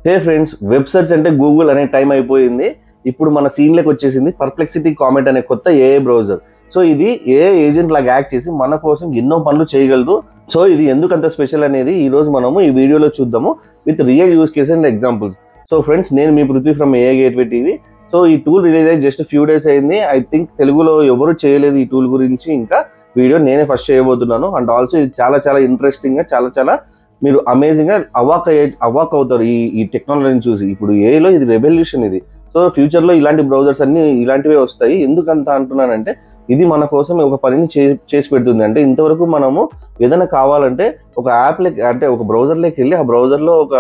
హే friends, web search అంటే Google అనే time అయిపోయింది. ఇప్పుడు మన సీన్లోకి వచ్చేసింది పర్ప్లెక్సిటీ కామెట్ అనే కొత్త ఏఐ బ్రౌజర్. సో ఇది ఏఐ ఏజెంట్ లాగా యాక్ట్ చేసి మన కోసం ఎన్నో పనులు చేయగలదు. సో ఇది ఎందుకు అంత స్పెషల్ అనేది ఈ రోజు మనము ఈ వీడియోలో చూద్దాము with real use cases and examples. So friends, నేను మీ Prithvi from AI Gateway TV. So ఈ టూల్ రిలీజ్ అయ్యి జస్ట్ ఫ్యూ డేస్ అయింది. ఐ థింక్ తెలుగులో ఎవరు చేయలేదు ఈ టూల్ గురించి. ఇంకా వీడియో నేనే ఫస్ట్ చేయబోతున్నాను. అండ్ ఆల్సో ఇది చాలా చాలా ఇంట్రెస్టింగ్ గా చాలా మీరు అమేజింగ్ గా అవాక్ అవుతారు ఈ టెక్నాలజీని చూసి. ఇప్పుడు ఏఐలో ఇది రెవల్యూషన్ ఇది. సో ఫ్యూచర్ లో ఇలాంటి బ్రౌజర్స్ అన్ని ఇలాంటివే వస్తాయి. ఎందుకంత అంటున్నానంటే ఇది మన కోసం ఒక పనిని చేసి పెడుతుంది. అంటే ఇంతవరకు మనము ఏదైనా కావాలంటే ఒక అంటే ఒక బ్రౌజర్లోకి వెళ్ళి ఆ బ్రౌజర్లో ఒక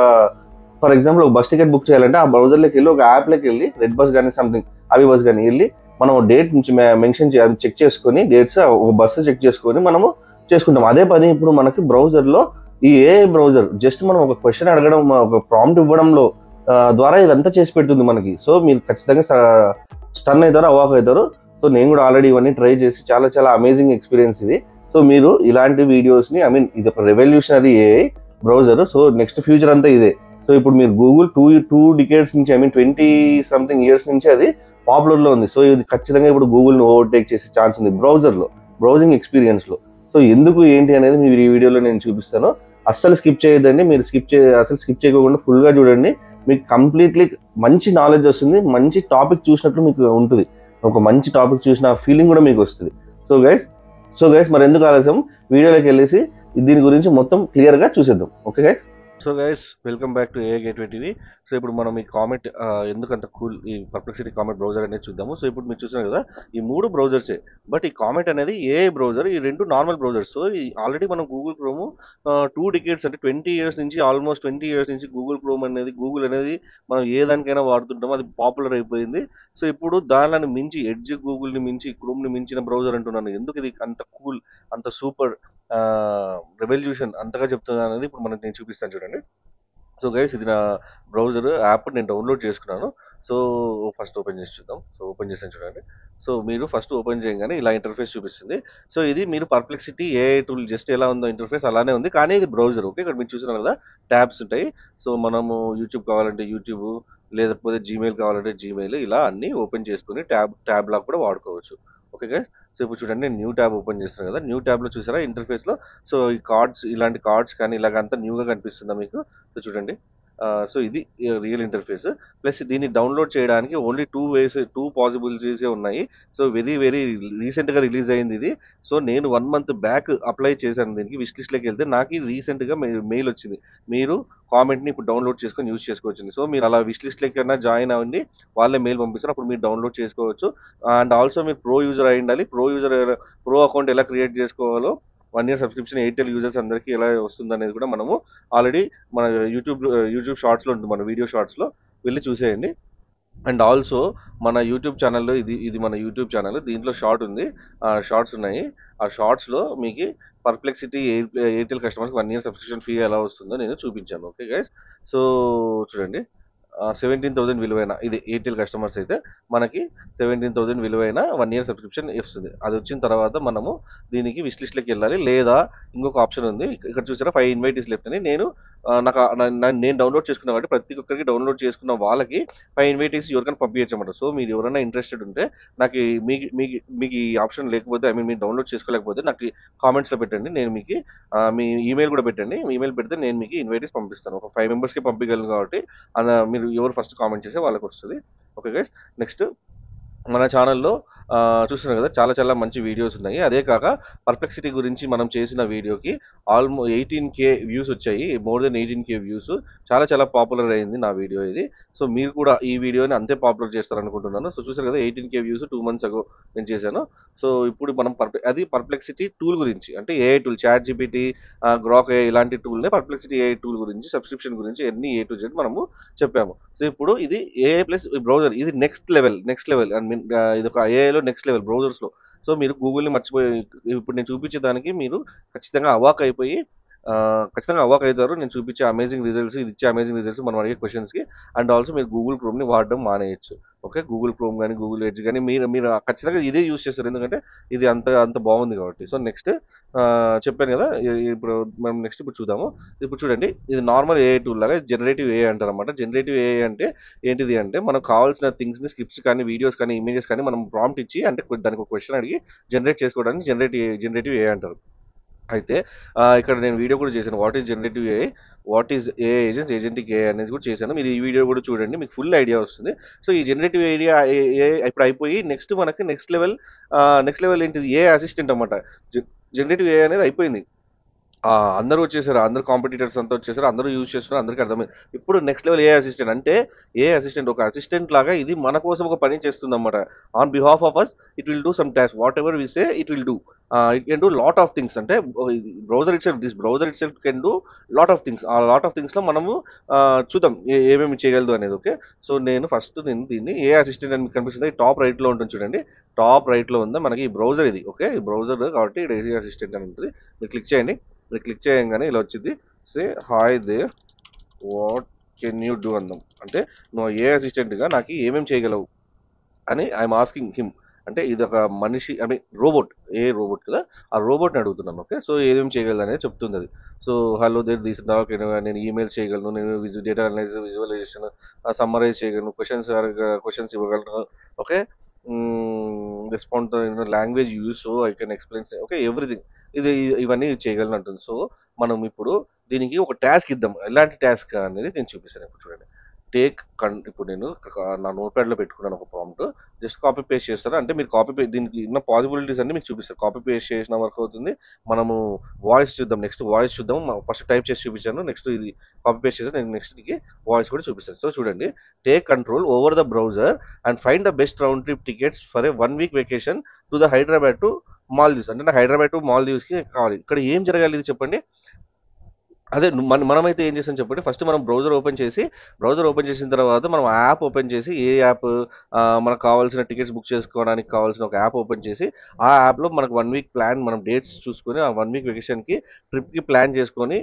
ఫర్ ఎగ్జాంపుల్ ఒక బస్ టికెట్ బుక్ చేయాలంటే ఆ బ్రౌజర్లోకి వెళ్ళి ఒక యాప్లోకి వెళ్ళి రెడ్ బస్ కానీ సంథింగ్ అవి బస్ కానీ వెళ్ళి మనం డేట్ నుంచి మెన్షన్ చెక్ చేసుకొని డేట్స్ ఒక బస్సు చెక్ చేసుకొని మనము చేసుకుంటాం. అదే పని ఇప్పుడు మనకి బ్రౌజర్లో ఈ ఏఐ బ్రౌజర్ జస్ట్ మనం ఒక క్వశ్చన్ అడగడం, ఒక ప్రాంప్ట్ ఇవ్వడంలో ద్వారా ఇదంతా చేసి పెడుతుంది మనకి. సో మీరు ఖచ్చితంగా స్టన్ అవుతారు, అవాక్ అవుతారు. సో నేను కూడా ఆల్రెడీ ఇవన్నీ ట్రై చేసి చాలా అమేజింగ్ ఎక్స్పీరియన్స్ ఇది. సో మీరు ఇలాంటి వీడియోస్ని ఇది ఒక revolutionary AI browser. So next future అంతా ఇదే. సో ఇప్పుడు మీరు గూగుల్ టూ డికేడ్స్ నుంచి 20 సంథింగ్ ఇయర్స్ నుంచి అది పాపులర్లో ఉంది. సో ఇది ఖచ్చితంగా ఇప్పుడు గూగుల్ని ఓవర్టేక్ చేసే ఛాన్స్ ఉంది బ్రౌజింగ్ ఎక్స్పీరియన్స్లో. సో ఎందుకు ఏంటి అనేది మీరు ఈ వీడియోలో నేను చూపిస్తాను. అస్సలు స్కిప్ చేయొద్దండి. మీరు అసలు స్కిప్ చేయకుండా ఫుల్గా చూడండి. మీకు కంప్లీట్లీ మంచి నాలెడ్జ్ వస్తుంది. మంచి టాపిక్ చూసినట్లు మీకు ఉంటుంది. ఒక మంచి టాపిక్ చూసిన ఫీలింగ్ కూడా మీకు వస్తుంది. సో గైస్ మరి ఎందుకు ఆలస్యం, వీడియోలోకి వెళ్ళేసి దీని గురించి మొత్తం క్లియర్గా చూసేద్దాం. Okay guys. So guys, welcome back to AI Gateway TV. So ఇప్పుడు మనం ఈ కామెట్ ఎందుకంత కూల్ ఈ పర్ప్లెక్సిటీ కామెట్ బ్రౌజర్ అనేది చూద్దాము. సో ఇప్పుడు మీరు చూసారు కదా, ఈ 3 బ్రౌజర్సే. బట్ ఈ కామెట్ అనేది ఏఐ బ్రౌజర్, ఈ 2 నార్మల్ బ్రౌజర్స్. సో ఆల్రెడీ మనం గూగుల్ క్రోమ్ 2 డికేడ్స్ అంటే 20 ఇయర్స్ నుంచి, ఆల్మోస్ట్ 20 ఇయర్స్ నుంచి గూగుల్ అనేది మనం ఏ దానికైనా వాడుతుంటామో అది పాపులర్ అయిపోయింది. సో ఇప్పుడు దానిని మించి గూగుల్ని మించి, క్రోమ్ని మించిన బ్రౌజర్ అంటున్నాను. ఎందుకు ఇది అంత కూల్, అంత సూపర్ రెవల్యూషన్ అంతగా చెప్తున్నాను అనేది ఇప్పుడు నేను చూపిస్తాను చూడండి. సో గైస్, ఇది నా బ్రౌజర్ యాప్ నేను డౌన్లోడ్ చేసుకున్నాను. సో ఫస్ట్ ఓపెన్ చేసి చూద్దాం. సో ఓపెన్ చేసాను చూడండి. సో మీరు ఫస్ట్ ఓపెన్ చేయగానే ఇలా ఇంటర్ఫేస్ చూపిస్తుంది. సో ఇది మీరు పర్ప్లెక్సిటీ ఏఐ టూల్ జస్ట్ ఎలా ఉందో ఇంటర్ఫేస్ అలానే ఉంది, కానీ ఇది బ్రౌజర్. ఓకే, ఇక్కడ మీరు చూసినారు కదా, ట్యాబ్స్ ఉంటాయి. సో మనము యూట్యూబ్ కావాలంటే యూట్యూబ్, లేకపోతే జీమెయిల్ కావాలంటే జీమెయిల్, ఇలా అన్ని ఓపెన్ చేసుకుని ట్యాబ్ లాగా కూడా వాడుకోవచ్చు. Okay guys. సో ఇప్పుడు చూడండి, నేను న్యూ ట్యాబ్ ఓపెన్ చేస్తున్నాను కదా. న్యూ ట్యాబ్లో చూసారా ఇంటర్ఫేస్లో, సో ఈ కార్డ్స్, ఇలాంటి కార్డ్స్ కానీ ఇలాగంతా న్యూగా కనిపిస్తుందా మీకు? సో చూడండి. సో ఇది రియల్ ఇంటర్ఫేస్. ప్లస్ దీన్ని డౌన్లోడ్ చేయడానికి ఓన్లీ 2 పాసిబిలిటీసే ఉన్నాయి. సో వెరీ రీసెంట్గా రిలీజ్ అయింది ఇది. సో నేను 1 మంత్ బ్యాక్ అప్లై చేశాను దీనికి. విష్ లిస్ట్లోకి వెళ్తే నాకు ఇది రీసెంట్గా మెయిల్ వచ్చింది, మీరు కామెంట్ని ఇప్పుడు డౌన్లోడ్ చేసుకొని యూజ్ చేసుకోవచ్చు. సో మీరు అలా విష్ లిస్ట్లోకి జాయిన్ అవ్వండి, వాళ్ళే మెయిల్ పంపిస్తారు, అప్పుడు మీరు డౌన్లోడ్ చేసుకోవచ్చు. అండ్ ఆల్సో మీరు ప్రో యూజర్ అయి ఉండాలి. ప్రో అకౌంట్ ఎలా క్రియేట్ చేసుకోవాలో, 1 ఇయర్ సబ్స్క్రిప్షన్ ఎయిర్టెల్ యూజర్స్ అందరికీ ఎలా వస్తుంది అనేది కూడా మనము ఆల్రెడీ మన యూట్యూబ్ షార్ట్స్లో ఉంటుంది, మన వీడియో షార్ట్స్లో వెళ్ళి చూసేయండి. అండ్ ఆల్సో మన యూట్యూబ్ ఛానల్లో, ఇది మన యూట్యూబ్ ఛానల్, దీంట్లో షార్ట్స్ ఉన్నాయి. ఆ షార్ట్స్లో మీకు పర్ప్లెక్సిటీ ఎయిర్టెల్ కస్టమర్స్కి 1 ఇయర్ సబ్స్క్రిప్షన్ ఫీ ఎలా వస్తుందో నేను చూపించాను. Okay guys. సో చూడండి, 17,000 విలువైన, ఇది ఎయిర్టెల్ కస్టమర్స్ అయితే మనకి 17,000 విలువైన 1 ఇయర్ సబ్స్క్రిప్షన్ వస్తుంది. అది వచ్చిన తర్వాత మనము దీనికి విష్ లిస్ట్లోకి వెళ్ళాలి. లేదా ఇంకొక ఆప్షన్ ఉంది, ఇక్కడ చూసారా 5 ఇన్వైటీస్ లెఫ్ట్ అని. నేను డౌన్లోడ్ చేసుకున్నా కాబట్టి ప్రతి ఒక్కరికి డౌన్లోడ్ చేసుకున్న వాళ్ళకి 5 ఇన్వైటీస్ ఎవరికైనా పంపించమాట. సో మీరు ఎవరైనా ఇంట్రెస్టెడ్ ఉంటే నాకు మీకు ఈ ఆప్షన్ లేకపోతే, మీరు డౌన్లోడ్ చేసుకోలేకపోతే నాకు కామెంట్స్లో పెట్టండి. నేను మీకు మీ ఈమెయిల్ కూడా పెట్టండి. మీ ఈమెయిల్ పెడితే నేను మీకు ఇన్వైటీస్ పంపిస్తాను. ఒక 5 మెంబర్స్కి పంపించగలను కాబట్టి మీరు ఎవరు ఫస్ట్ కామెంట్ చేస్తే వాళ్ళకి వస్తుంది. Okay guys. నెక్స్ట్ మన ఛానల్లో చూస్తున్నారు కదా, చాలా మంచి వీడియోస్ ఉన్నాయి. అదే కాక పర్ప్లెక్సిటీ గురించి మనం చేసిన వీడియోకి 18K వ్యూస్ వచ్చాయి. More than 18K views. చాలా పాపులర్ అయింది నా వీడియో ఇది. సో మీరు కూడా ఈ వీడియోని అంతే పాపులర్ చేస్తారనుకుంటున్నాను. సో చూసారు కదా, 18K వ్యూస్ 2 మంత్స్ అగో నేను చేశాను. సో ఇప్పుడు మనం అది పర్ప్లెక్సిటీ టూల్ గురించి, అంటే AI tool, ChatGPT, Grok AI ఇలాంటి టూల్నే పర్ప్లెక్సిటీ ఏఐ టూల్ గురించి, సబ్స్క్రిప్షన్ గురించి అన్ని A to Z మనము చెప్పాము. సో ఇప్పుడు ఇది ఏఐ ప్లస్ బ్రౌజర్, ఇది నెక్స్ట్ లెవెల్. ఇది ఒక ఏఐలో నెక్స్ట్ లెవెల్ బ్రౌజర్స్లో. సో మీరు గూగుల్ని మర్చిపోయి ఇప్పుడు నేను చూపించేదానికి మీరు ఖచ్చితంగా అవాక్ అయిపోయి ఖచ్చితంగా అవాక్ అవుతారు. నేను చూపించే అమేజింగ్ రిజల్ట్స్, ఇది ఇచ్చే అమేజింగ్ రిజల్ట్స్ మనం అడిగే క్వశ్చన్స్కి. అండ్ ఆల్సో మీరు గూగుల్ క్రోమ్ని వాడడం మానేయచ్చు. ఓకే, గూగుల్ క్రోమ్ కానీ గూగుల్ ఎడ్జ్ కానీ మీరు మీరు ఖచ్చితంగా ఇదే యూస్ చేస్తారు, ఎందుకంటే ఇది అంత అంత బాగుంది కాబట్టి. సో నెక్స్ట్ చెప్పాను కదా, ఇప్పుడు మనం నెక్స్ట్ ఇప్పుడు చూద్దాము. ఇప్పుడు చూడండి, ఇది నార్మల్ ఏఐ టూల్ లాగా జనరేటివ్ ఏఐ అంటారు అనమాట. జనరేటివ్ ఏఐ అంటే ఏంటిది అంటే, మనకు కావాల్సిన థింగ్స్ని, స్క్రిప్ట్స్ కానీ, వీడియోస్ కానీ, ఇమేజెస్ కానీ మనం ప్రాంప్ట్ ఇచ్చి, అంటే దానికి ఒక క్వశ్చన్ అడిగి జనరేట్ చేసుకోవడానికి జనరేటివ్ ఏఐ అంటారు. అయితే ఇక్కడ నేను వీడియో కూడా చేశాను, what is generative AI, what is AI agents, agentic AI అనేది కూడా చేశాను. మీరు ఈ వీడియో కూడా చూడండి, మీకు ఫుల్ ఐడియా వస్తుంది. సో ఈ జనరేటివ్ ఏరియా ఏఐ ఇప్పుడు అయిపోయి నెక్స్ట్ మనకి నెక్స్ట్ లెవెల్ ఏంటిది, ఏఐ అసిస్టెంట్ అనమాట. జనరేటివ్ ఏఐ అనేది అయిపోయింది. అందరూ వచ్చేసారు, అందరు కాంపిటీటర్స్ అంతా వచ్చేసారు, అందరూ యూజ్ చేస్తున్నారు, అందరికీ అర్థమైంది. ఇప్పుడు నెక్స్ట్ లెవెల్ ఏ అసిస్టెంట్ అంటే, ఏ అసిస్టెంట్ ఒక అసిస్టెంట్ లాగా ఇది మన కోసం ఒక పని చేస్తుంది అనమాట. On behalf of us it will do some task, whatever we say it will do. It can do lot of things. అంటే browser itself can do lot of things. ఆ లాట్ ఆఫ్ థింగ్స్ లో మనము చూద్దాం ఏమేమి చేయగలదు అనేది. Okay, so నేను దీన్ని ఏ అసిస్టెంట్ అని మీకు కనిపిస్తుంది, టాప్ రైట్ లో ఉంటుంది చూడండి. టాప్ రైట్ లో ఉందా మనకి ఈ బ్రౌజర్, ఇది ఓకే, ఈ బ్రౌజర్ కాబట్టి ఏ అసిస్టెంట్ అని ఉంటుంది. మీరు క్లిక్ చేయండి. మీరు క్లిక్ చేయగానే ఇలా వచ్చింది, say hi there what can you do అందాం. అంటే నువ్వు ఏ అసిస్టెంట్గా నాకు ఏమేమి చేయగలవు అని ఐఎమ్ ఆస్కింగ్ హిమ్. అంటే ఇది ఒక మనిషి, I mean robot, a robot కదా, ఆ రోబోట్ని అడుగుతున్నాను. ఓకే, సో ఏమేమి చేయగలదు అనేది చెప్తుంది అది. So hello there these doc, నేను ఈమెయిల్స్ చేయగలను, నేను డేటా అనలైజ్, విజువలైజేషన్, సమ్మరైజ్ చేయగలను, క్వశ్చన్స్ ఇవ్వగలను. Okay, respond language use, so I can explain, okay everything. ఇవన్నీ చేయగలను అంటుంది. సో మనం ఇప్పుడు దీనికి ఒక టాస్క్ ఇద్దాం. ఎలాంటి టాస్క్ అనేది నేను చూపిస్తాను. ఇప్పుడు చూడండి, ఇప్పుడు నేను నా నోట్ ప్యాడ్లో పెట్టుకున్నాను ఒక ప్రాంప్ట్. జస్ట్ కాపీ పేస్ట్ చేస్తాను. అంటే మీరు దీనికి ఉన్న పాసిబిలిటీస్ అన్ని మీకు చూపిస్తారు. కాపీ పేస్ట్ చేసిన వర్క్ అవుతుంది. మనము వాయిస్ చూద్దాం, నెక్స్ట్ వాయిస్ చూద్దాం. ఫస్ట్ టైప్ చేసి చూపించాను, నెక్స్ట్ ఇది కాపీ పేస్ట్ చేసి నేను నెక్స్ట్ వాయిస్ కూడా చూపిస్తాను. సో చూడండి, take control over the browser and find the best round trip tickets for a 1 week vacation to the Hyderabad to Maldives. అంటే నా హైదరాబాద్ టు మాల్దీవ్స్కి కావాలి. ఇక్కడ ఏం జరగాలి ఇది చెప్పండి. అదే మనమైతే ఏం చేస్తాం చెప్పండి, ఫస్ట్ మనం బ్రౌజర్ ఓపెన్ చేసిన తర్వాత మనం యాప్ ఓపెన్ చేసి, ఏ యాప్, మనకు కావాల్సిన టికెట్స్ బుక్ చేసుకోవడానికి కావాల్సిన ఒక యాప్ ఓపెన్ చేసి, ఆ యాప్లో మనకు 1 వీక్ ప్లాన్, మనం డేట్స్ చూసుకొని, ఆ 1 వీక్ వెకేషన్కి ట్రిప్కి ప్లాన్ చేసుకొని,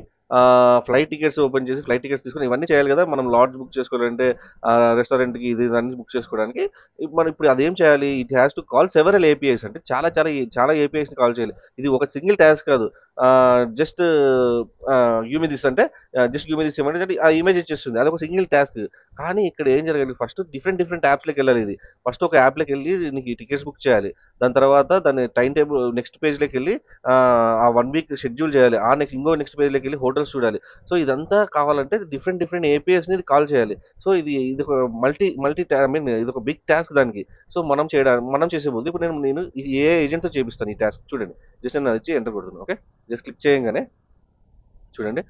ఫ్లైట్ టికెట్స్ ఓపెన్ చేసి ఫ్లైట్ టికెట్స్ తీసుకొని ఇవన్నీ చేయాలి కదా. మనం లాడ్జ్ బుక్ చేసుకోవాలంటే, రెస్టారెంట్కి ఇది అన్ని బుక్ చేసుకోవడానికి మనం ఇప్పుడు అదేం చేయాలి, it has to call several APIs. అంటే చాలా చాలా చాలా ఏపీఐస్ని కాల్ చేయాలి. ఇది ఒక సింగిల్ టాస్క్ కాదు. జస్ట్ గివ్ మీ దిస్ అంటే, జస్ట్ గివ్ మీ దిస్ ఏమంటే ఆ ఇమేజ్ ఇచ్చేస్తుంది, అదొక సింగిల్ టాస్క్. కానీ ఇక్కడ ఏం జరగాలి, ఫస్ట్ డిఫరెంట్ యాప్స్లోకి వెళ్ళాలి. ఇది ఫస్ట్ ఒక యాప్లోకి వెళ్ళి నీకు టికెట్స్ బుక్ చేయాలి. దాని తర్వాత దాని టైం టేబుల్ నెక్స్ట్ పేజ్లోకి వెళ్ళి ఆ 1 వీక్ షెడ్యూల్ చేయాలి. ఆ నెక్స్ట్ పేజ్లోకి వెళ్ళి హోటల్స్ చూడాలి. సో ఇదంతా కావాలంటే డిఫరెంట్ ఏపీఎస్ని ఇది కాల్ చేయాలి. సో ఇది ఒక మల్టీ ఐ మీన్ ఇది ఒక బిగ్ టాస్క్ దానికి. సో మనం చేసే ముందు ఇప్పుడు నేను ఏ ఏజెంట్తో చేపిస్తాను ఈ టాస్క్. చూడండి, జస్ట్ నేను అది వచ్చి ఎంటర్ కొడుతున్నాను. ఓకే, జస్ట్ క్లిక్ చేయగానే చూడండి,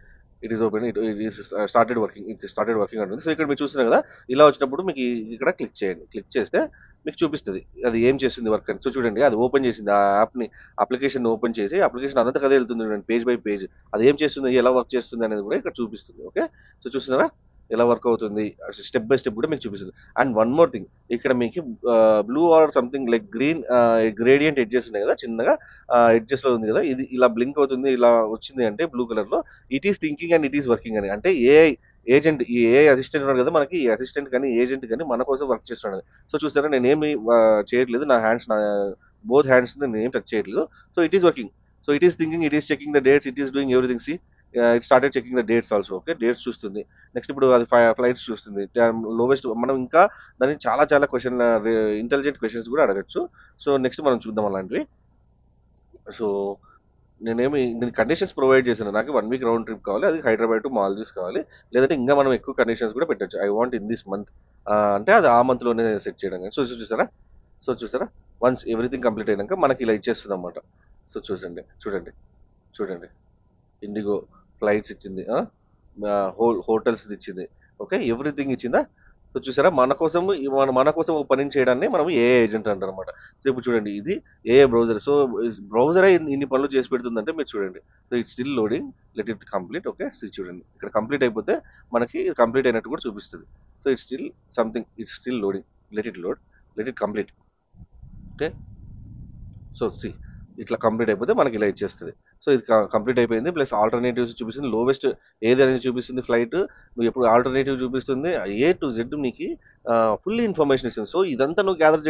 it is open, it is started working అంటుంది. సో ఇక్కడ మీరు చూస్తున్నారు కదా, ఇలా వచ్చినప్పుడు మీకు ఇక్కడ క్లిక్ చేయండి. క్లిక్ చేస్తే మీకు చూపిస్తుంది అది ఏం చేస్తుంది వర్క్ అని. సో చూడండి, అది ఓపెన్ చేసింది, ఆ అప్లికేషన్ ఓపెన్ చేసి, అప్లికేషన్ అదంతా కదా వెళ్తుంది చూడండి, పేజ్ బై పేజ్. అది ఏం చేస్తుంది, ఎలా వర్క్ చేస్తుంది అనేది కూడా ఇక్కడ చూపిస్తుంది. ఓకే, సో చూస్తున్నారా ఎలా వర్క్ అవుతుంది, స్టెప్ బై స్టెప్ కూడా మీకు చూపిస్తుంది. అండ్ వన్ మోర్ థింగ్, ఇక్కడ మీకు blue or something like green gradient edges ఉన్నాయి కదా, చిన్నగా ఎడ్జెస్ లో ఉంది కదా, ఇది ఇలా బ్లింక్ అవుతుంది, ఇలా వచ్చింది అంటే బ్లూ కలర్ లో, it is thinking and it is working అని. అంటే ఏఐ ఏజెంట్, ఈ ఏఐ అసిస్టెంట్ ఉన్నాడు కదా మనకి, ఈ అసిస్టెంట్ కానీ ఏజెంట్ కానీ మన కోసం వర్క్ చేస్తున్నాడు. సో చూసారా, నేనేమి చేయట్లేదు, నా బోత్ హ్యాండ్స్ నేను ఏం టచ్ చేయట్లేదు. So it is working. So it is thinking, it is checking the dates, it is doing everything. See it started checking the dates also. Okay, dates చూస్తుంది. Next ఇప్పుడు అది ఫ్లైట్స్ చూస్తుంది. Lowest మనం ఇంకా దాన్ని చాలా చాలా ఇంటెలిజెంట్ క్వశ్చన్స్ కూడా అడగచ్చు. సో నెక్స్ట్ మనం చూద్దాం అలాంటివి. సో నేను కండిషన్స్ ప్రొవైడ్ చేశాను, నాకు 1 వీక్ రౌండ్ ట్రిప్ కావాలి, అది హైదరాబాద్ టు మాల్దీవ్స్ కావాలి. లేదంటే ఇంకా మనం ఎక్కువ కండిషన్స్ కూడా పెట్టచ్చు. I want in this month అంటే అది ఆ మంత్లోనే సెట్ చేయడం. సో చూసారా వన్స్ ఎవ్రీథింగ్ కంప్లీట్ అయినాక మనకి ఇలా ఇచ్చేస్తుంది అనమాట. సో చూడండి, ఇండిగో ఫ్లైట్స్ ఇచ్చింది, హోటల్స్ ఇచ్చింది. ఓకే, ఎవ్రీథింగ్ ఇచ్చిందా. సో చూసారా, మన కోసం ఒక పనిని చేయడాన్ని మనం ఏ ఏజెంట్ అంటారు అనమాట. సో ఇప్పుడు చూడండి, ఇది ఏ బ్రౌజర్. సో బ్రౌజరే ఇన్ని పనులు చేసి పెడుతుందంటే మీరు చూడండి. So it still loading, let it complete. Okay, so చూడండి, ఇక్కడ కంప్లీట్ అయిపోతే మనకి కంప్లీట్ అయినట్టు కూడా చూపిస్తుంది. So it still something, it still loading, let it load, let it complete. Okay, so ఇట్లా కంప్లీట్ అయిపోతే మనకి ఇలా ఇచ్చేస్తుంది. సో ఇది కంప్లీట్ అయిపోయింది. ప్లస్ ఆల్టర్నేటివ్స్ చూపిస్తుంది, లోవెస్ట్ ఏది అనేది చూపిస్తుంది ఫ్లైట్, నువ్వు ఎప్పుడు ఆల్టర్నేటివ్ చూపిస్తుంది, ఏ టు జెడ్ నీకు ఫుల్ ఇన్ఫర్మేషన్ ఇస్తుంది. సో ఇదంతా నువ్వు గ్యాదర్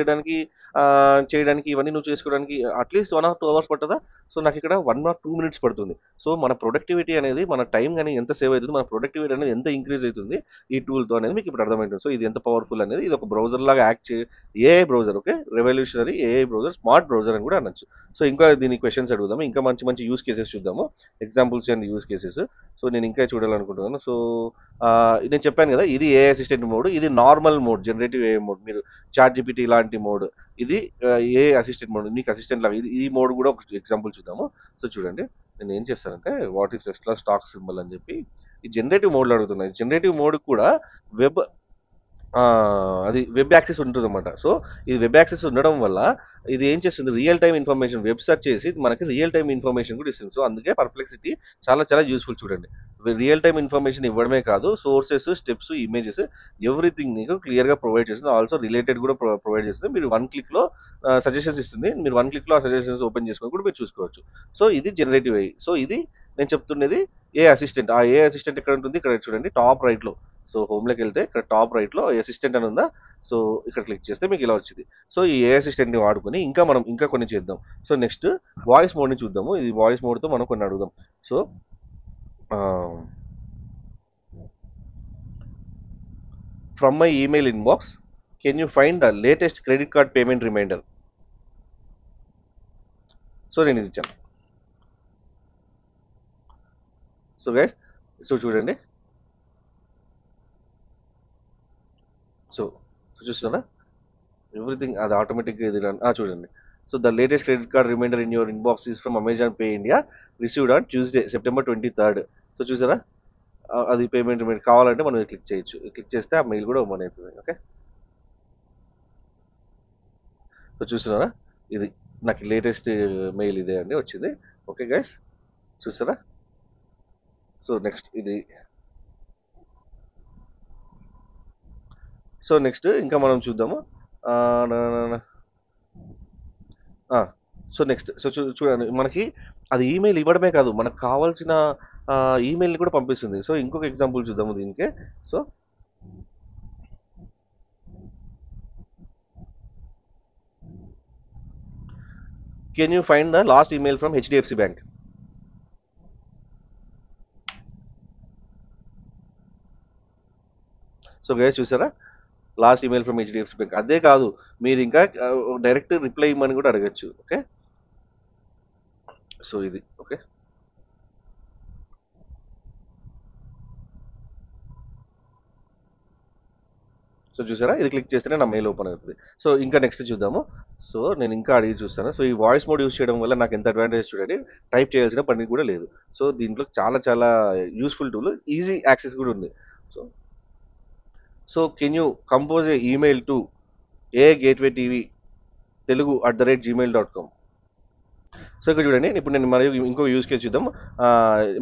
చేయడానికి ఇవన్నీ నువ్వు చేసుకోవడానికి అట్లీస్ట్ 1 or 2 hours పట్టదా? సో నాకు ఇక్కడ 1 or 2 minutes పడుతుంది. సో మన ప్రొడక్టివిటీ అనేది, మన టైం కానీ ఎంత సేవ్ అవుతుంది, మన ప్రొడక్టివిటీ అనేది ఎంత ఇంక్రీజ్ అవుతుంది ఈ టూల్తో అనేది మీకు ఇప్పుడు అర్థమవుతుంది. సో ఇది ఎంత పవర్ఫుల్ అనేది, ఇది ఒక బ్రౌజర్ లాగా AI browser, okay, revolutionary AI browser, smart browser అని కూడా అనొచ్చు. సో ఇంకా దీని క్వశ్చన్స్ అడుగుదాము, ఇంకా మంచి మంచి యూస్ కేసెస్ చూద్దాము, examples and use cases. So నేను ఇంకా చూడాలనుకుంటున్నాను. సో నేను చెప్పాను కదా, ఇది ఏఐ అసిస్టెంట్ మోడ్, ఇది normal mode, generative AI mode, మీరు చాట్ జీపీటీ లాంటి మోడ్, ఇది ఏఐ అసిస్టెంట్ మోడ్, మీకు అసిస్టెంట్ లాగా ఈ మోడ్ కూడా ఒక ఎగ్జాంపుల్ చూద్దాము. సో చూడండి, నేను ఏం చేస్తానంటే what is Tesla stock symbol అని చెప్పి ఈ జనరేటివ్ మోడ్లో అడుగుతున్నాయి. జనరేటివ్ మోడ్ కూడా వెబ్ అది వెబ్ యాక్సెస్ ఉంటుంది అనమాట. సో ఇది వెబ్ యాక్సెస్ ఉండడం వల్ల ఇది ఏం చేస్తుంది, real time information web search చేసి మనకి రియల్ టైమ్ ఇన్ఫర్మేషన్ కూడా ఇస్తుంది. సో అందుకే పర్ప్లెక్సిటీ చాలా చాలా యూస్ఫుల్. చూడండి, రియల్ టైమ్ ఇన్ఫర్మేషన్ ఇవ్వడమే కాదు, సోర్సెస్, స్టెప్స్, ఇమేజెస్, ఎవ్రీథింగ్ నీకు క్లియర్గా ప్రొవైడ్ చేస్తుంది. ఆల్సో రిలేటెడ్ కూడా ప్రొవైడ్ చేస్తుంది. మీరు 1 clickలో సజెషన్స్ ఇస్తుంది, మీరు 1 clickలో ఆ సజెషన్స్ ఓపెన్ చేసుకొని కూడా మీరు చూసుకోవచ్చు. సో ఇది జనరేటివ్ AI. సో ఇది నేను చెప్తున్నది ఏ అసిస్టెంట్. ఆ ఏ అసిస్టెంట్ ఎక్కడ ఉంటుంది, ఇక్కడ చూడండి టాప్ రైట్లో. సో హోమ్లోకి వెళ్తే ఇక్కడ టాప్ రైట్లో అసిస్టెంట్ అని ఉందా, సో ఇక్కడ క్లిక్ చేస్తే మీకు ఇలా వచ్చింది. సో ఈ ఏ అసిస్టెంట్ని వాడుకొని మనం ఇంకా కొన్ని చేద్దాం. సో నెక్స్ట్ వాయిస్ మోడ్ని చూద్దాము. ఇది వాయిస్ మోడ్తో మనం కొన్ని అడుగుదాం. So from my email inbox can you find the latest credit card payment reminder. So నేను ఇది ఇచ్చాను. సో గైస్, సో చూడండి, సో చూస్తున్నారా, ఎవ్రీథింగ్ అది ఆటోమేటిక్గా ఇది చూడండి. So the latest credit card reminder in your inbox is from Amazon Pay India, received on Tuesday September 23rd. So చూసారా, అది పేమెంట్ రిమైండర్. కావాలంటే మనం క్లిక్ చేయొచ్చు, క్లిక్ చేస్తే ఆ మెయిల్ కూడా ఓపెన్ అవుతుంది. ఓకే, సో చూస్తున్నారా, ఇది నాకు లేటెస్ట్ మెయిల్ ఇదే అండి వచ్చింది. ఓకే గైస్, చూసారా. సో నెక్స్ట్ ఇది, సో నెక్స్ట్ ఇంకా మనం చూద్దాము. సో నెక్స్ట్, సో చూడండి, మనకి అది ఈమెయిల్ ఇవ్వడమే కాదు, మనకు కావాల్సిన ఈమెయిల్ని కూడా పంపిస్తుంది. సో ఇంకొక ఎగ్జాంపుల్ చూద్దాము దీనికి. So can you find the last email from HDFC bank. So guys చూసారా, last email from HDFC bank. అదే కాదు, మీరు ఇంకా డైరెక్ట్ రిప్లై ఇవ్వమని కూడా అడగచ్చు. ఓకే, సో ఇది ఓకే. సో చూసారా, ఇది క్లిక్ చేస్తేనే నా మెయిల్ ఓపెన్ అవుతుంది. సో ఇంకా నెక్స్ట్ చూద్దాము. సో నేను ఇంకా అడిగి చూస్తాను. సో ఈ వాయిస్ మోడ్ యూస్ చేయడం వల్ల నాకు ఎంత అడ్వాంటేజ్ చూడండి, టైప్ చేయాల్సిన పని కూడా లేదు. సో దీంట్లో చాలా చాలా యూస్ఫుల్ టూల్, ఈజీ యాక్సెస్ కూడా ఉంది. So so can you compose A email to AGatewayTV@gmail.com. So ఇక్కడ చూడండి, ఇప్పుడు నేను మరియు ఇంకో యూస్ కేసు చూద్దాం.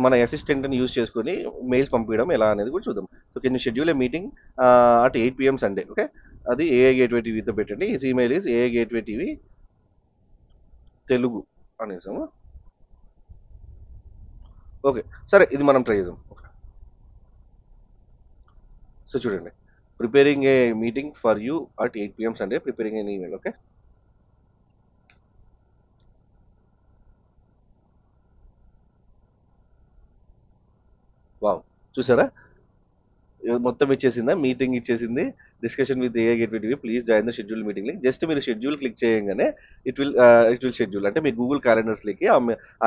మన అసిస్టెంట్ని యూస్ చేసుకొని మెయిల్స్ పంపించడం ఎలా అనేది కూడా చూద్దాం. So can you schedule a meeting at 8 PM Sunday. Okay, అది AI Gateway TVతో పెట్టండి. His email is AI Gateway TV Telugu అనేసాము. ఓకే, సరే, ఇది మనం ట్రై చేద్దాం. సో చూడండి, preparing a meeting for you at 8 PM Sunday, preparing an email. Okay, wow, చూసారా, మొత్తం ఇచ్చేసిందా, మీటింగ్ ఇచ్చేసింది, discussion with AI Gateway TV, please join the schedule meeting link. Just మీరు షెడ్యూల్ క్లిక్ చేయగానే ఇట్ విల్ షెడ్యూల్, అంటే మీ Google క్యాలెండర్స్లోకి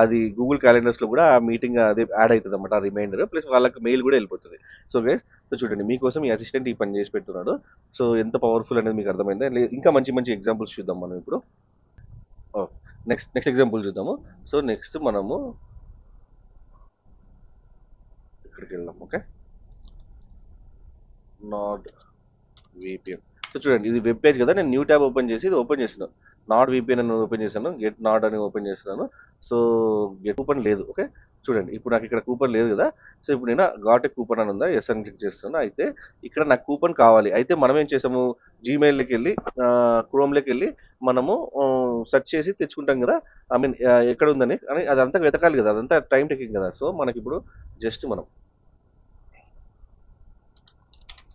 అది Google క్యాలెండర్స్లో కూడా ఆ మీటింగ్ అదే యాడ్ అవుతుంది అన్నమాట, ఆ రిమైండర్, ప్లస్ వాళ్ళకి మెయిల్ కూడా వెళ్ళిపోతుంది. సో గైస్, సో చూడండి, మీకోసం ఈ అసిస్టెంట్ ఈ పని చేసి పెడుతున్నాడు. సో ఎంత పవర్ఫుల్ అనేది మీకు అర్థమైందా? ఇంకా మంచి మంచి ఎగ్జాంపుల్స్ చూద్దాం మనం ఇప్పుడు. నెక్స్ట్ ఎగ్జాంపుల్ చూద్దాము. సో నెక్స్ట్ మనము ఇక్కడికి వెళ్దాం. Okay, నాడ్ VPN. సో చూడండి, ఇది వెబ్ పేజ్ కదా, నేను న్యూ ట్యాబ్ ఓపెన్ చేసి ఇది ఓపెన్ చేస్తున్నాను. నాడ్ VPN అని ఓపెన్ చేశాను, గెట్ నాడ్ అని ఓపెన్ చేస్తున్నాను. సో గెట్ ఓపెన్ లేదు. ఓకే, చూడండి ఇప్పుడు నాకు ఇక్కడ కూపన్ లేదు కదా. సో ఇప్పుడు నేను గాట్ ఏ కూపన్ అని ఉందా, ఎస్ అని క్లిక్ చేస్తున్నా. అయితే ఇక్కడ నాకు కూపన్ కావాలి. అయితే మనం ఏం చేసాము, జీమెయిల్కి వెళ్ళి క్రోమ్లోకి వెళ్ళి మనము సెర్చ్ చేసి తెచ్చుకుంటాం కదా. ఐ మీన్ ఎక్కడ ఉందని అని అదంతా వెతకాలి కదా, అదంతా టైం టేకింగ్ కదా. సో మనకి ఇప్పుడు జస్ట్ మనం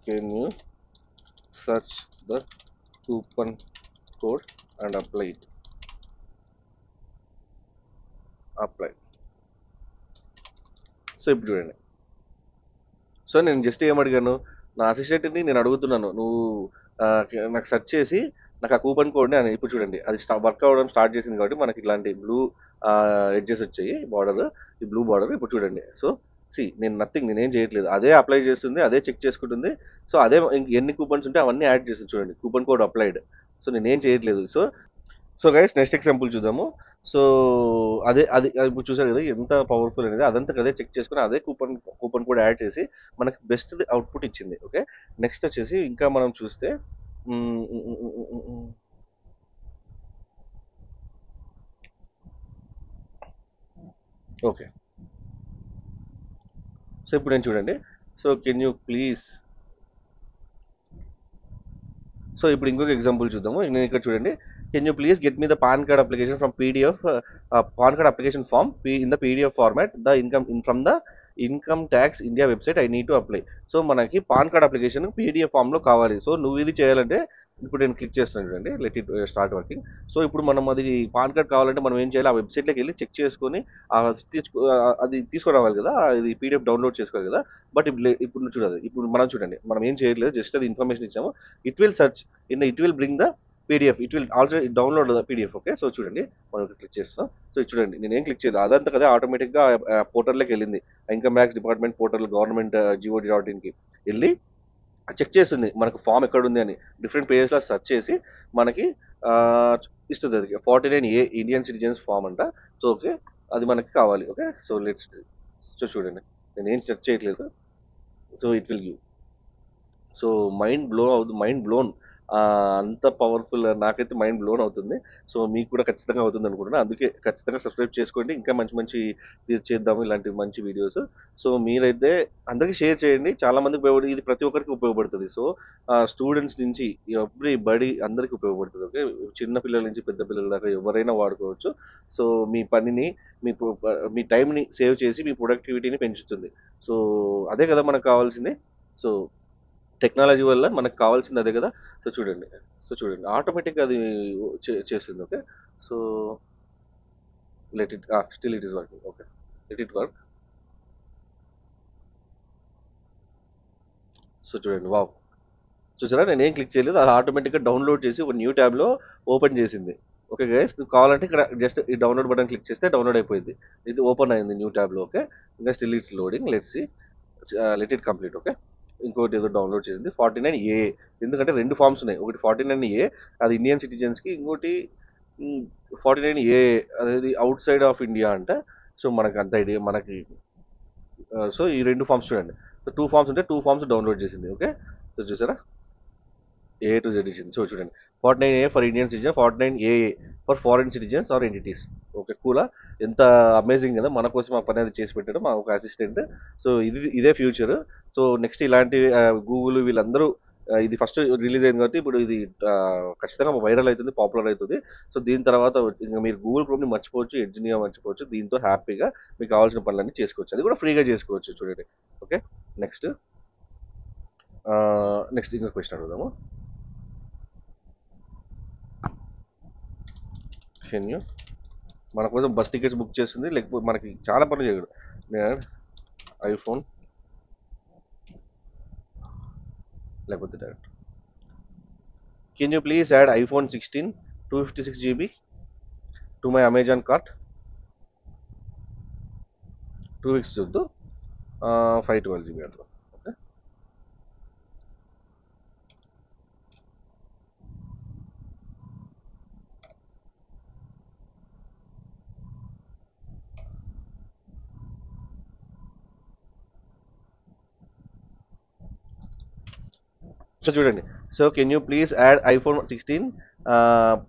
can you search the coupon code and apply so ఇప్పుడు చూడండి. సో నేను జస్ట్ ఏమడిగాను, నా అసిస్టెంట్ని నేను అడుగుతున్నాను, నువ్వు నాకు సెర్చ్ చేసి నాకు ఆ కూపన్ కోడ్ని అని. ఇప్పుడు చూడండి అది వర్క్ అవ్వడం స్టార్ట్ చేసింది కాబట్టి మనకి ఇలాంటి బ్లూ ఎడ్జెస్ వచ్చాయి, బార్డర్, ఈ బ్లూ బార్డర్. ఇప్పుడు చూడండి. సో నేను నథింగ్, నేనేం చేయట్లేదు, అదే అప్లై చేస్తుంది, అదే చెక్ చేసుకుంటుంది. సో అదే ఎన్ని కూపన్స్ ఉంటే అవన్నీ యాడ్ చేస్తుంది. చూడండి కూపన్ కోడ్ అప్లైడ్. సో నేనేం చేయట్లేదు. సో గైస్ నెక్స్ట్ ఎగ్జాంపుల్ చూద్దాము. సో అది ఇప్పుడు చూసారు కదా ఎంత పవర్ఫుల్ అనేది. అదంతా అదే చెక్ చేసుకుని అదే కూపన్ కూడా యాడ్ చేసి మనకి బెస్ట్ అవుట్పుట్ ఇచ్చింది. ఓకే, నెక్స్ట్ వచ్చేసి ఇంకా మనం చూస్తే ఓకే. సో ఇప్పుడు నేను చూడండి. So can you please, so ఇప్పుడు ఇంకొక ఎగ్జాంపుల్ చూద్దాము. నేను ఇక్కడ చూడండి, can you please get me the PAN card application from PDF, PAN card application form in the PDF format, the income from the income tax India website, I need to apply. So మనకి PAN card application PDF ఫామ్లో కావాలి. So నువ్వు ఇది చేయాలంటే ఇప్పుడు నేను click చేస్తున్నాను చూడండి, let it start working. So ఇప్పుడు మనం అది పాన్ కార్డ్ కావాలంటే మనం ఏం చేయాలి, ఆ వెబ్సైట్లోకి వెళ్ళి చెక్ చేసుకొని అది తీసుకురావాలి కదా, అది పీడిఎఫ్ డౌన్లోడ్ చేసుకోవాలి కదా. బట్ ఇప్పుడు చూడాలి, ఇప్పుడు మనం చూడండి, మనం ఏం చేయట్లేదు, జస్ట్ అది ఇన్ఫర్మేషన్ ఇచ్చాము. It will search it will bring the PDF, it will also download the PDF. Okay, so చూడండి మనం క్లిక్ చేస్తాం. సో ఇది చూడండి నేను ఏం క్లిక్ చేయలేదు, అదంతా కదా ఆటోమేటిక్గా పోర్టల్లోకి వెళ్ళింది. Income tax department portal, government GOD.inకి వెళ్ళి చెక్ చేస్తుంది మనకు ఫామ్ ఎక్కడ ఉంది అని. డిఫరెంట్ పేజెస్లో సెర్చ్ చేసి మనకి ఇస్తుంది. అది 49A ఇండియన్ సిటిజన్స్ ఫామ్ అంట. సో ఓకే, అది మనకి కావాలి. Okay, so let's. సో చూడండి నేను ఏం సెర్చ్ చేయట్లేదు. So it will give. So mind blown, అంత పవర్ఫుల్, నాకైతే మైండ్ బ్లోన్ అవుతుంది. సో మీకు కూడా ఖచ్చితంగా అవుతుంది అనుకుంటున్నాను. అందుకే ఖచ్చితంగా సబ్స్క్రైబ్ చేసుకోండి, ఇంకా మంచి మంచి ఇది చేద్దాము, ఇలాంటి మంచి వీడియోస్. సో మీరైతే అందరికీ షేర్ చేయండి, చాలా మందికి ఉపయోగపడి, ఇది ప్రతి ఒక్కరికి ఉపయోగపడుతుంది. సో స్టూడెంట్స్ నుంచి ఎవ్రీ బడి అందరికీ ఉపయోగపడుతుంది. ఓకే, చిన్న పిల్లల నుంచి పెద్ద పిల్లల దాకా ఎవరైనా వాడుకోవచ్చు. సో మీ పనిని, మీ టైంని సేవ్ చేసి మీ ప్రొడక్టివిటీని పెంచుతుంది. సో అదే కదా మనకు కావాల్సింది. సో టెక్నాలజీ వల్ల మనకు కావాల్సింది అదే కదా. సో చూడండి ఆటోమేటిక్గా అది చేస్తుంది. Okay, so let it, still it is working. Okay, let it work. So చూడండి, వావ్, చూసారా నేను ఏం క్లిక్ చేయలేదు, అది ఆటోమేటిక్గా డౌన్లోడ్ చేసి ఒక న్యూ ట్యాబ్లో ఓపెన్ చేసింది. ఓకే గైస్, కావాలంటే ఇక్కడ జస్ట్ ఈ డౌన్లోడ్ బటన్ క్లిక్ చేస్తే డౌన్లోడ్ అయిపోయింది, ఇది ఓపెన్ అయింది న్యూ ట్యాబ్లో. ఓకే, ఇంకా still it's loading, let it complete. Okay, ఇంకోటి ఏదో డౌన్లోడ్ చేసింది 49A. ఎందుకంటే రెండు ఫామ్స్ ఉన్నాయి, ఒకటి 49A అది ఇండియన్ సిటిజన్స్కి, ఇంకోటి 49A అనేది అవుట్ సైడ్ ఆఫ్ ఇండియా అంట. సో మనకి అంత ఐడియా మనకి. సో ఈ రెండు ఫామ్స్ చూడండి. సో 2 ఫామ్స్ ఉంటే 2 ఫామ్స్ డౌన్లోడ్ చేసింది. ఓకే, సో చూసారా A to Z ఇచ్చింది. సో చూడండి 49A for Indian citizen, 49AA for foreign citizens or entities. Okay, కూలా, ఎంత అమేజింగ్ కదా, మన కోసం ఆ పని అది చేసి పెట్టడం మా ఒక అసిస్టెంట్. సో ఇదే ఫ్యూచర్. సో నెక్స్ట్ ఇలాంటి గూగుల్ వీళ్ళందరూ ఇది ఫస్ట్ రిలీజ్ అయింది కాబట్టి ఇప్పుడు ఇది ఖచ్చితంగా వైరల్ అవుతుంది, పాపులర్ అవుతుంది. సో దీని తర్వాత ఇంకా మీరు గూగుల్ క్రోమ్ని మర్చిపోవచ్చు, ఎడ్జ్ని మర్చిపోవచ్చు. దీంతో హ్యాపీగా మీకు కావాల్సిన పనులన్నీ చేసుకోవచ్చు, అది కూడా ఫ్రీగా చేసుకోవచ్చు. చూడండి. ఓకే, నెక్స్ట్ ఇంకో క్వశ్చన్ అడుగుదాము. మన కోసం బస్ టికెట్స్ బుక్ చేస్తుంది, లేకపోతే మనకి చాలా పనులు చేయడు. ఐఫోన్ లేకపోతే direct can you please add iPhone 16 256GB to my Amazon cart. 2 weeks చూద్దు, 512GB అందులో. ఓకే, సో చూడండి. So can you please add iPhone 16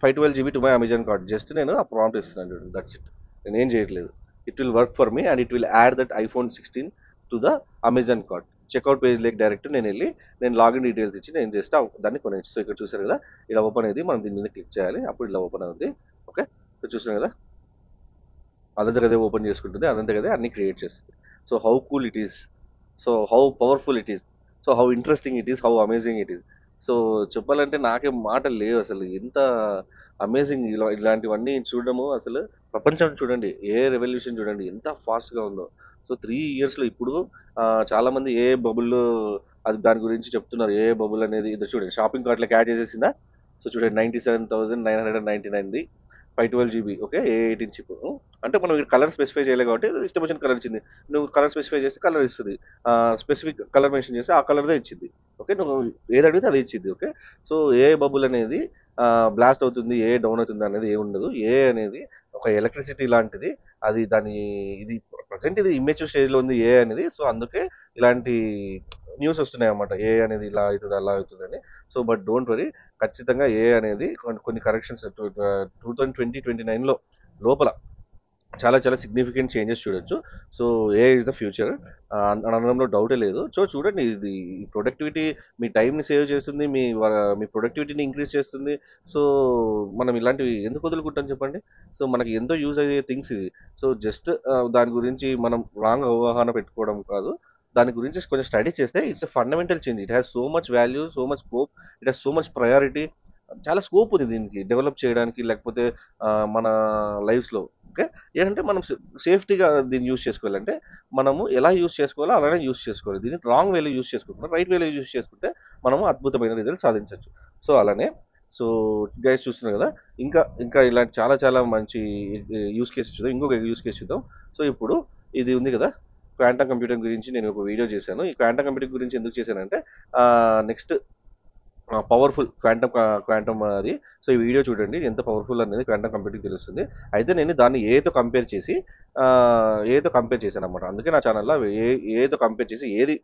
512GB to my Amazon cart. Just నేను ఆ ప్రాంప్ట్ ఇస్తున్నాను చూడండి, దట్స్ ఇట్, నేను ఏం చేయట్లేదు. It will work for me and it will add that iPhone 16 to the Amazon cart. Checkout page like direct నేను వెళ్ళి నేను లాగిన్ డీటెయిల్స్ ఇచ్చి నేను చేస్తే దాన్ని కొనేసి. సో ఇక్కడ చూసారు కదా, ఇలా ఓపెన్ అయ్యింది. మనం దీని మీద క్లిక్ చేయాలి, అప్పుడు ఇలా ఓపెన్ అవుతుంది. ఓకే, సో చూసారు కదా, అదంతా కదే ఓపెన్ చేసుకుంటుంది, అదంతా కదే అన్ని క్రియేట్ చేస్తుంది. So how cool it is, so how powerful it is, so how interesting it is, how amazing it is. So చెప్పాలంటే నాకే మాటలు లేవు అసలు, ఎంత అమేజింగ్ ఇలాంటివన్నీ చూడడము. అసలు ప్రపంచం చూడండి, ఏ రెవల్యూషన్ చూడండి ఎంత ఫాస్ట్గా ఉందో. సో 3 yearsలో ఇప్పుడు చాలా మంది ఏ బబుల్, అది దాని గురించి చెప్తున్నారు. ఏ బబుల్ అనేది ఇది చూడండి, షాపింగ్ కార్ట్లోకి యాడ్ చేసేసిందా. సో చూడండి 97,999ది 512 GB. Okay, A18 chip. అంటే మనం ఇక్కడ కలర్ స్పెసిఫై చేయలేదు కాబట్టి ఇష్టం వచ్చిన కలర్ ఇచ్చింది. నువ్వు కలర్ స్పెసిఫై చేస్తే కలర్ ఇస్తుంది, స్పెసిఫిక్ కలర్ మెన్షన్ చేస్తే ఆ కలర్దే ఇచ్చింది. ఓకే, నువ్వు ఏది అడిగితే అది ఇచ్చింది. ఓకే, సో ఏ బబుల్ అనేది బ్లాస్ట్ అవుతుంది, ఏ డౌన్ అవుతుంది అనేది ఏ ఉండదు. ఏ అనేది ఒక ఎలక్ట్రిసిటీ లాంటిది, అది దాని ఇది ప్రజెంట్ ఇది ఇమేచ్యూర్ స్టేజ్లో ఉంది ఏ అనేది. సో అందుకే ఇలాంటి న్యూస్ వస్తున్నాయి అన్నమాట, ఏ అనేది ఇలా అవుతుంది అలా అవుతుందని. సో బట్ డోంట్ వరీ, ఖచ్చితంగా ఏ అనేది కొన్ని కరెక్షన్స్ 2029లో లోపల చాలా చాలా సిగ్నిఫికెంట్ చేంజెస్ చూడొచ్చు. So A is the future అనడంలో డౌటే లేదు. సో చూడండి, ఇది ప్రొడక్టివిటీ, మీ టైంని సేవ్ చేస్తుంది, మీ ప్రొడక్టివిటీని ఇంక్రీజ్ చేస్తుంది. సో మనం ఇలాంటివి ఎందుకు వదులుకుంటాం చెప్పండి. సో మనకి ఎంతో యూజ్ అయ్యే థింగ్స్ ఇది. సో జస్ట్ దాని గురించి మనం రాంగ్ అవగాహన పెట్టుకోవడం కాదు, దాని గురించి కొంచెం స్టడీ చేస్తే it's a fundamental change. It has so much value, so much scope, it has so much priority. చాలా స్కోప్ ఉంది దీనికి డెవలప్ చేయడానికి, లేకపోతే మన లైఫ్స్లో. ఓకే, ఏంటంటే మనం సేఫ్టీగా దీన్ని యూజ్ చేసుకోవాలంటే మనము ఎలా యూజ్ చేసుకోవాలో అలానే యూజ్ చేసుకోవాలి. దీన్ని రాంగ్ వేలో యూజ్ చేసుకోకుండా రైట్ వేలో యూజ్ చేసుకుంటే మనము అద్భుతమైన రిజల్ట్ సాధించవచ్చు. సో అలానే, సో గైస్ చూస్తున్నారు కదా, ఇంకా ఇంకా ఇలాంటి చాలా చాలా మంచి యూస్ కేసెస్ చూద్దాం. ఇంకొక యూస్ కేసు చూద్దాం. సో ఇప్పుడు ఇది ఉంది కదా, క్వాంటమ్ కంప్యూటింగ్ గురించి నేను ఒక వీడియో చేశాను. ఈ క్వాంటమ్ కంప్యూటింగ్ గురించి ఎందుకు చేశానంటే నెక్స్ట్ పవర్ఫుల్ క్వాంటమ్ అది. సో ఈ వీడియో చూడండి, ఎంత పవర్ఫుల్ అనేది క్వాంటమ్ కంప్యూటింగ్ తెలుస్తుంది. అయితే నేను దాన్ని ఏతో కంపేర్ చేశాను అనమాట. అందుకే నా ఛానల్లో ఏతో కంపేర్ చేసి ఏది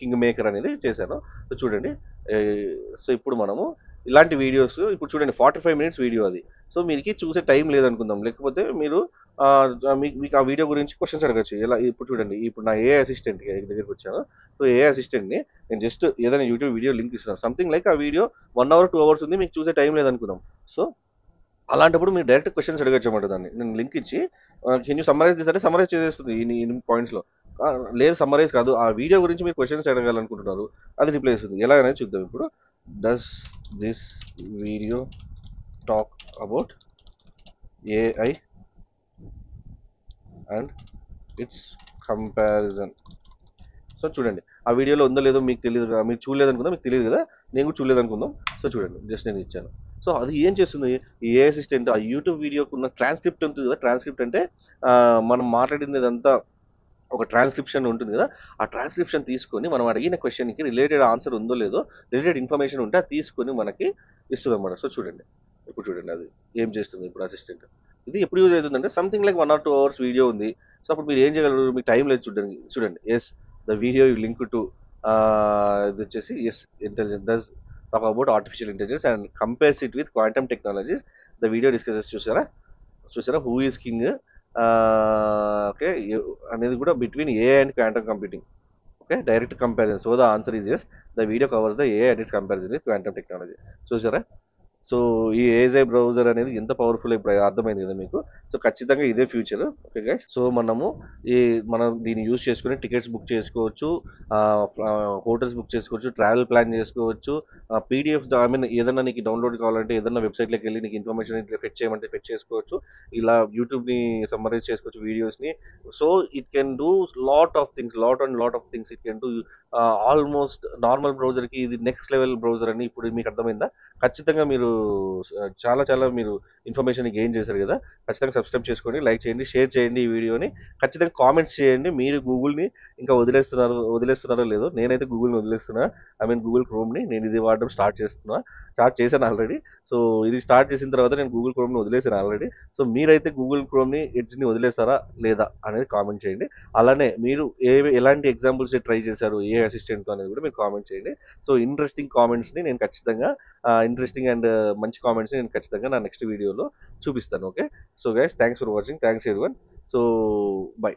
కింగ్ మేకర్ అనేది చేశాను. సో చూడండి, సో ఇప్పుడు మనము ఇలాంటి వీడియోస్ ఇప్పుడు చూడండి, 45 minutes వీడియో అది. సో మీకు చూసే టైం లేదనుకుందాం, లేకపోతే మీరు మీకు ఆ వీడియో గురించి క్వశ్చన్స్ అడగచ్చు. ఎలా ఇప్పుడు చూడండి, ఇప్పుడు నా ఏ అసిస్టెంట్ దగ్గరికి వచ్చాను. సో ఏ అసిస్టెంట్ని నేను జస్ట్ ఏదైనా యూట్యూబ్ వీడియో లింక్ ఇస్తున్నాను, సంథింగ్ లైక్ ఆ వీడియో 1 hour 2 hours ఉంది, మీకు చూసే టైం లేదనుకుందాం. సో అలాంటప్పుడు మీరు డైరెక్ట్ క్వశ్చన్స్ అడగచ్చు అన్నమాట. దాన్ని నేను లింక్ ఇచ్చి కెన్ యూ సమ్మరైజ్ దిస్ అంటే సమ్మరైజ్ చేసేస్తుంది ఈ పాయింట్స్లో. లేదు సమ్మరైజ్ కాదు, ఆ వీడియో గురించి మీరు క్వశ్చన్స్ అడగాలనుకుంటున్నారు, అది రిప్లై ఇస్తుంది. ఎలా అనేది చూద్దాం ఇప్పుడు. Does this video talk about AI and it's comparison. So చూడండి, ఆ వీడియోలో ఉందో లేదో మీకు తెలియదు, మీరు చూడలేదు అనుకుందాం, మీకు తెలియదు కదా, నేను కూడా చూడలేదు అనుకుందాం. సో చూడండి, జస్ట్ నేను ఇచ్చాను. సో అది ఏం చేస్తుంది, ఈ ఏ అసిస్టెంట్ ఆ యూట్యూబ్ వీడియోకి ఉన్న ట్రాన్స్క్రిప్ట్ ఉంటుంది కదా, ట్రాన్స్క్రిప్ట్ అంటే మనం మాట్లాడింది అంతా ఒక ట్రాన్స్క్రిప్షన్ ఉంటుంది కదా, ఆ ట్రాన్స్క్రిప్షన్ తీసుకొని మనం అడిగిన క్వశ్చన్కి రిలేటెడ్ ఆన్సర్ ఉందో లేదో, రిలేటెడ్ ఇన్ఫర్మేషన్ ఉంటే అది తీసుకొని మనకి ఇస్తుంది అన్నమాట. సో చూడండి, ఇప్పుడు చూడండి అది ఏం చేస్తుంది ఇప్పుడు అసిస్టెంట్. ఇది ఎప్పుడు యూజ్ అవుతుందంటే something like 1 or 2 hours video ఉంది. సో అప్పుడు మీరు ఏం చేయగలరు, మీకు టైం లేదు చూడండి. చూడండి, yes the video you link to ఇది వచ్చేసి yes intelligence does talk about artificial intelligence and compares it with quantum technologies. The video discusses చూసారా హూ ఈస్ కింగ్ ఓకే అనేది కూడా between A and quantum computing. Okay, direct comparison. So the answer is yes, the video covers the A and it's comparison with quantum technology. చూసారా, so ఈ ఏజై browser అనేది ఎంత powerful ఇప్పుడు అర్థమైంది కదా మీకు. సో ఖచ్చితంగా ఇదే ఫ్యూచర్. ఓకే గైస్, సో మనం దీన్ని యూజ్ చేసుకుని టికెట్స్ బుక్ చేసుకోవచ్చు, హోటల్స్ బుక్ చేసుకోవచ్చు, ట్రావెల్ ప్లాన్ చేసుకోవచ్చు, పీడిఎఫ్స్ ఐ మీన్ ఏదన్నా నీకు డౌన్లోడ్ కావాలంటే ఏదన్నా వెబ్సైట్లోకి వెళ్ళి నీకు ఇన్ఫర్మేషన్ ఫెచ్ చేయమంటే ఫెచ్ చేసుకోవచ్చు. ఇలా యూట్యూబ్ని సమ్మరైజ్ చేసుకోవచ్చు వీడియోస్ని. So it can do lot of things it can do. Almost normal బ్రౌజర్కి ఇది నెక్స్ట్ లెవెల్ బ్రౌజర్ అని ఇప్పుడు మీకు అర్థమైందా. ఖచ్చితంగా మీరు చాలా చాలా మీరు ఇన్ఫర్మేషన్ గెయిన్ చేశారు కదా. ఖచ్చితంగా సబ్స్క్రైబ్ చేసుకోండి, లైక్ చేయండి, షేర్ చేయండి ఈ వీడియోని. ఖచ్చితంగా కామెంట్స్ చేయండి, మీరు గూగుల్ని ఇంకా వదిలేస్తున్నారో లేదో. నేనైతే గూగుల్ని వదిలేస్తున్నా, ఐ మీన్ గూగుల్ క్రోమ్ని నేను ఇది వాడడం స్టార్ట్ చేశాను ఆల్రెడీ. సో ఇది స్టార్ట్ చేసిన తర్వాత నేను గూగుల్ క్రోమ్ని వదిలేసాను ఆల్రెడీ. సో మీరైతే గూగుల్ క్రోమ్ని ఎడ్జ్ని వదిలేస్తారా లేదా అనేది కామెంట్ చేయండి. అలానే మీరు ఎలాంటి ఎగ్జాంపుల్స్ ట్రై చేశారు ఏ అసిస్టెంట్తో అనేది కూడా మీరు కామెంట్ చేయండి. సో ఇంట్రెస్టింగ్ కామెంట్స్ని నేను ఖచ్చితంగా ఇంట్రెస్టింగ్ అండ్ మంచి కామెంట్స్ని నేను ఖచ్చితంగా నా నెక్స్ట్ వీడియోలో చూపిస్తాను. Okay, so guys thanks for watching, thanks everyone. So by.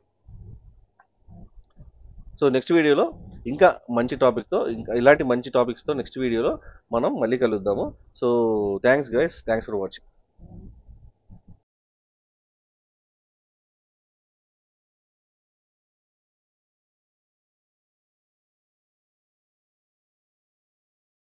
So next వీడియోలో ఇంకా మంచి టాపిక్తో, ఇంకా ఇలాంటి మంచి టాపిక్స్తో నెక్స్ట్ వీడియోలో మనం మళ్ళీ కలుద్దాము. So thanks guys, thanks for watching.